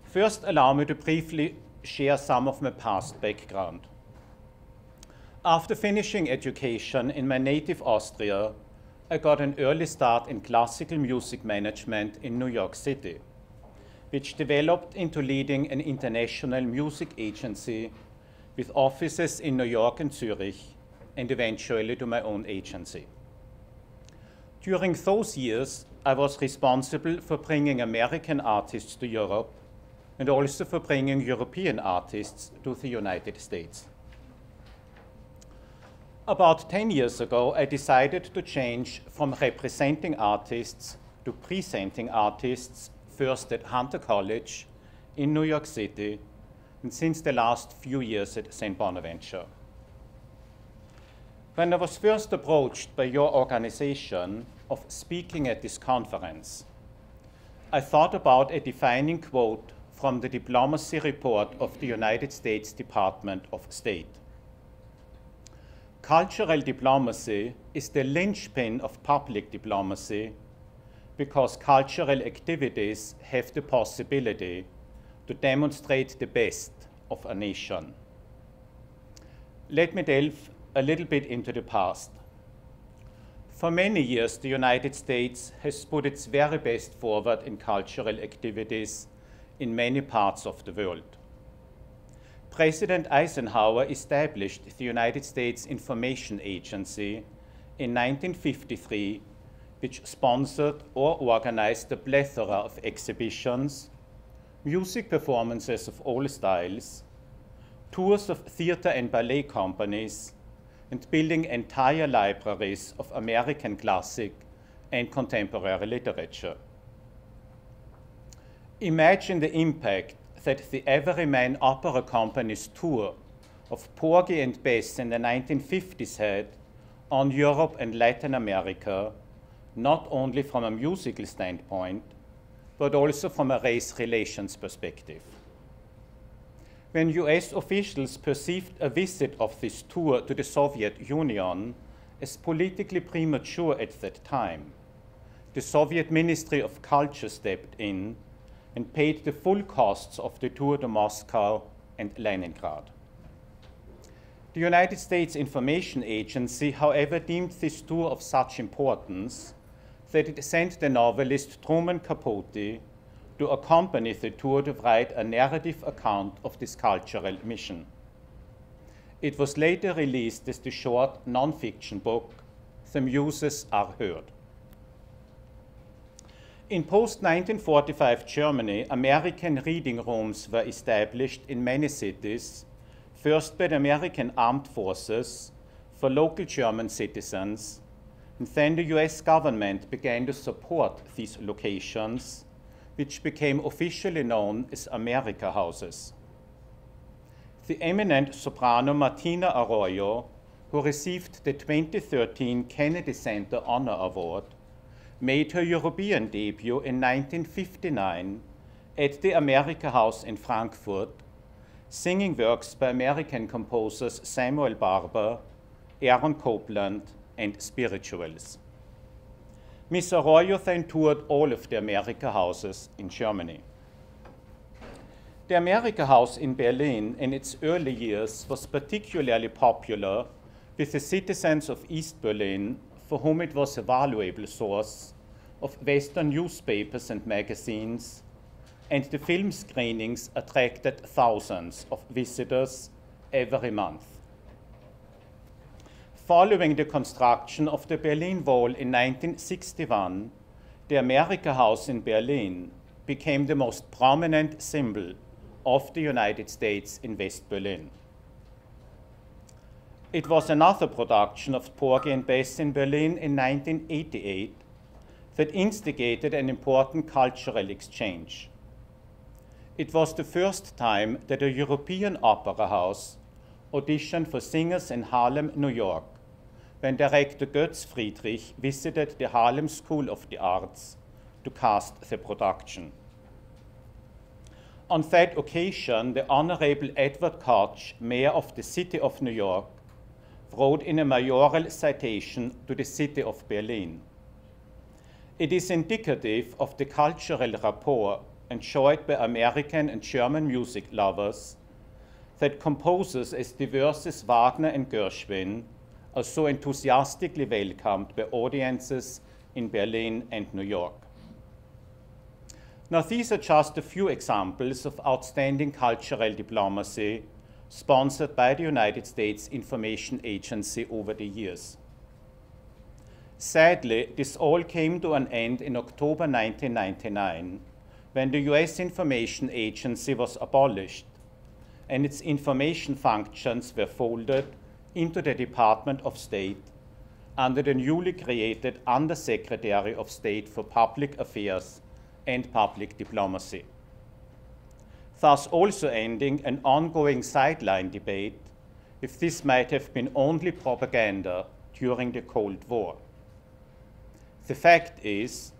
First, allow me to briefly share some of my past background. After finishing education in my native Austria, I got an early start in classical music management in New York City, which developed into leading an international music agency with offices in New York and Zurich, and eventually to my own agency. During those years, I was responsible for bringing American artists to Europe and also for bringing European artists to the United States. About 10 years ago, I decided to change from representing artists to presenting artists, first at Hunter College in New York City, and since the last few years at St. Bonaventure. When I was first approached by your organization of speaking at this conference, I thought about a defining quote from the diplomacy report of the United States Department of State. Cultural diplomacy is the linchpin of public diplomacy because cultural activities have the possibility to demonstrate the best of a nation. Let me delve a little bit into the past. For many years, the United States has put its very best forward in cultural activities in many parts of the world. President Eisenhower established the United States Information Agency in 1953, which sponsored or organized a plethora of exhibitions, music performances of all styles, tours of theater and ballet companies, and building entire libraries of American classic and contemporary literature. Imagine the impact that the Everyman Opera Company's tour of Porgy and Bess in the 1950s had on Europe and Latin America, not only from a musical standpoint, but also from a race relations perspective. When US officials perceived a visit of this tour to the Soviet Union as politically premature at that time, the Soviet Ministry of Culture stepped in and paid the full costs of the tour to Moscow and Leningrad. The United States Information Agency, however, deemed this tour of such importance that it sent the novelist Truman Capote to accompany the tour to write a narrative account of this cultural mission. It was later released as the short non-fiction book, The Muses Are Heard. In post-1945 Germany, American reading rooms were established in many cities, first by the American Armed Forces for local German citizens, and then the US government began to support these locations, which became officially known as America Houses. The eminent soprano Martina Arroyo, who received the 2013 Kennedy Center Honor Award, made her European debut in 1959 at the America House in Frankfurt, singing works by American composers Samuel Barber, Aaron Copland, and spirituals. Ms. Arroyo then toured all of the America Houses in Germany. The America House in Berlin in its early years was particularly popular with the citizens of East Berlin, for whom it was a valuable source of Western newspapers and magazines, and the film screenings attracted thousands of visitors every month. Following the construction of the Berlin Wall in 1961, the America House in Berlin became the most prominent symbol of the United States in West Berlin. It was another production of Porgy and Bess in Berlin in 1988 that instigated an important cultural exchange. It was the first time that a European opera house auditioned for singers in Harlem, New York, when director Götz Friedrich visited the Harlem School of the Arts to cast the production. On that occasion, the Honorable Edward Koch, Mayor of the City of New York, wrote in a mayoral citation to the city of Berlin, "It is indicative of the cultural rapport enjoyed by American and German music lovers, that composers as diverse as Wagner and Gershwin are so enthusiastically welcomed by audiences in Berlin and New York. Now, these are just a few examples of outstanding cultural diplomacy sponsored by the United States Information Agency over the years. Sadly, this all came to an end in October 1999, when the US Information Agency was abolished and its information functions were folded into the Department of State under the newly created Undersecretary of State for Public Affairs and Public Diplomacy, thus also ending an ongoing sideline debate if this might have been only propaganda during the Cold War. The fact is,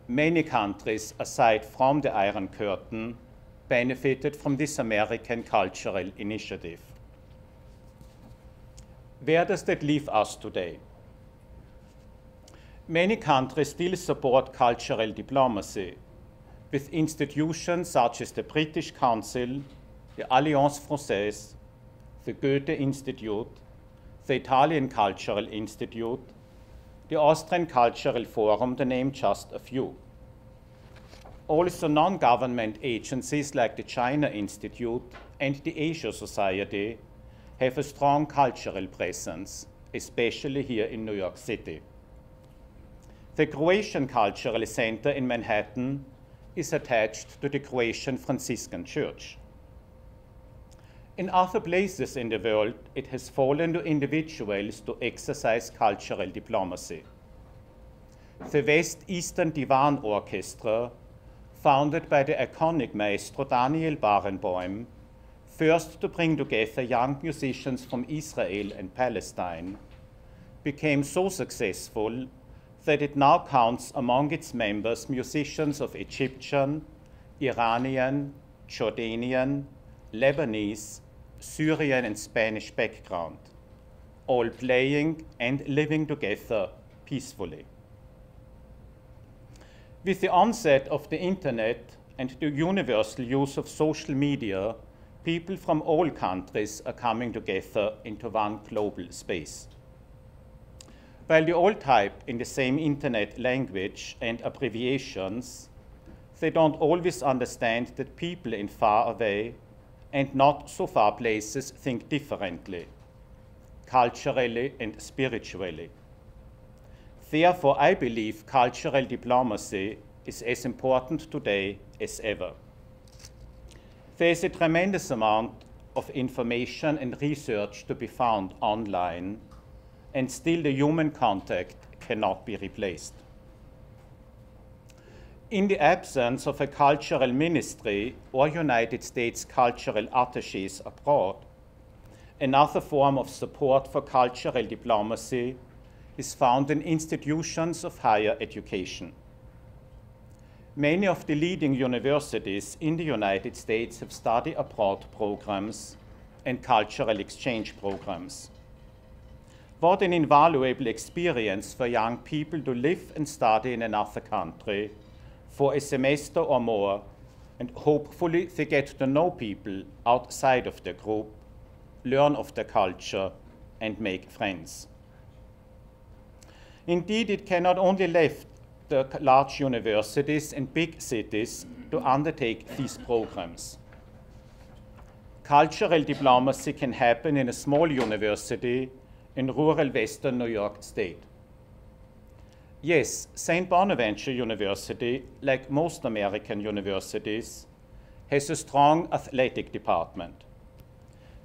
many countries aside from the Iron Curtain benefited from this American cultural initiative. Where does that leave us today? Many countries still support cultural diplomacy, with institutions such as the British Council, the Alliance Française, the Goethe Institute, the Italian Cultural Institute, the Austrian Cultural Forum, to name just a few. Also, non-government agencies like the China Institute and the Asia Society have a strong cultural presence, especially here in New York City. The Croatian Cultural Center in Manhattan is attached to the Croatian Franciscan Church. In other places in the world, it has fallen to individuals to exercise cultural diplomacy. The West Eastern Divan Orchestra, founded by the iconic maestro Daniel Barenboim, first to bring together young musicians from Israel and Palestine, became so successful that it now counts among its members musicians of Egyptian, Iranian, Jordanian, Lebanese, Syrian, and Spanish background, all playing and living together peacefully. With the onset of the internet and the universal use of social media, people from all countries are coming together into one global space. While they all type in the same internet language and abbreviations, they don't always understand that people in far away and not so far places think differently, culturally and spiritually. Therefore, I believe cultural diplomacy is as important today as ever. There is a tremendous amount of information and research to be found online, and still the human contact cannot be replaced. In the absence of a cultural ministry or United States cultural attaches abroad, another form of support for cultural diplomacy is found in institutions of higher education. Many of the leading universities in the United States have study abroad programs and cultural exchange programs. What an invaluable experience for young people to live and study in another country for a semester or more, and hopefully they get to know people outside of their group, learn of their culture, and make friends. Indeed, it cannot only left the large universities and big cities to undertake these programs. Cultural diplomacy can happen in a small university in rural Western New York State. Yes, St. Bonaventure University, like most American universities, has a strong athletic department.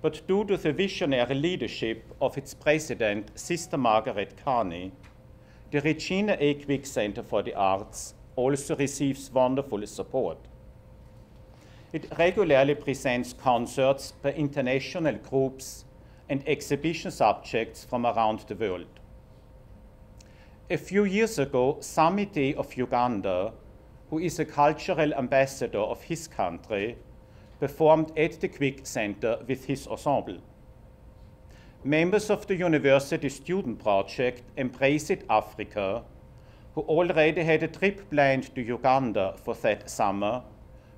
But due to the visionary leadership of its president, Sister Margaret Carney, the Regina Quick Center for the Arts also receives wonderful support. It regularly presents concerts by international groups and exhibition subjects from around the world. A few years ago, Samite of Uganda, who is a cultural ambassador of his country, performed at the Quick Center with his ensemble. Members of the University Student Project Embrace It Africa, who already had a trip planned to Uganda for that summer,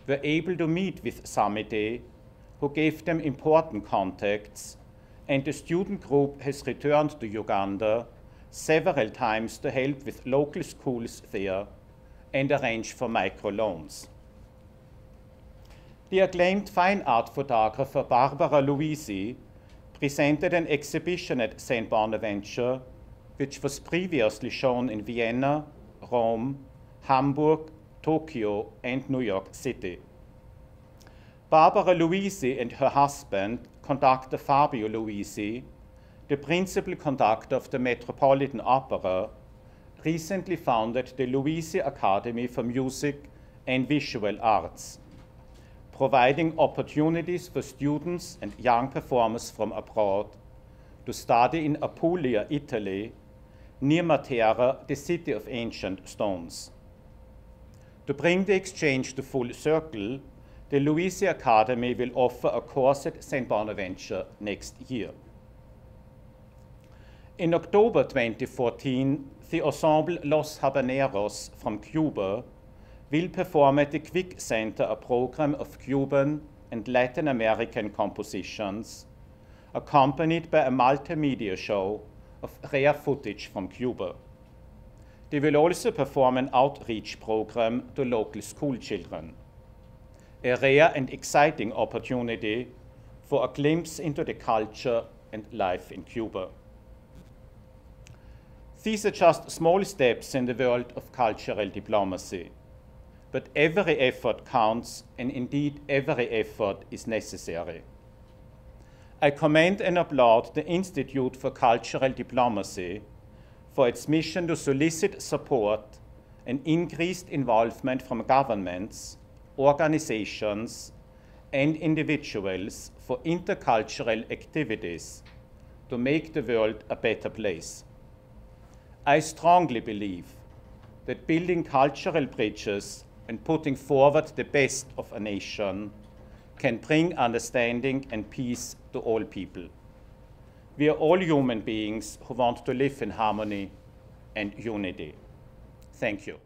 were able to meet with Samide, who gave them important contacts, and the student group has returned to Uganda several times to help with local schools there and arrange for microloans. The acclaimed fine art photographer Barbara Luisi presented an exhibition at St. Bonaventure, which was previously shown in Vienna, Rome, Hamburg, Tokyo, and New York City. Barbara Luisi and her husband, conductor Fabio Luisi, the principal conductor of the Metropolitan Opera, recently founded the Luisi Academy for Music and Visual Arts, providing opportunities for students and young performers from abroad to study in Apulia, Italy, near Matera, the city of ancient stones. To bring the exchange to full circle, the Luisi Academy will offer a course at St. Bonaventure next year. In October 2014, the ensemble Los Habaneros from Cuba will perform at the Quick Center a program of Cuban and Latin American compositions, accompanied by a multimedia show of rare footage from Cuba. They will also perform an outreach program to local school children, a rare and exciting opportunity for a glimpse into the culture and life in Cuba. These are just small steps in the world of cultural diplomacy, but every effort counts, and indeed every effort is necessary. I commend and applaud the Institute for Cultural Diplomacy for its mission to solicit support and increased involvement from governments, organizations, and individuals for intercultural activities to make the world a better place. I strongly believe that building cultural bridges and putting forward the best of a nation can bring understanding and peace to all people. We are all human beings who want to live in harmony and unity. Thank you.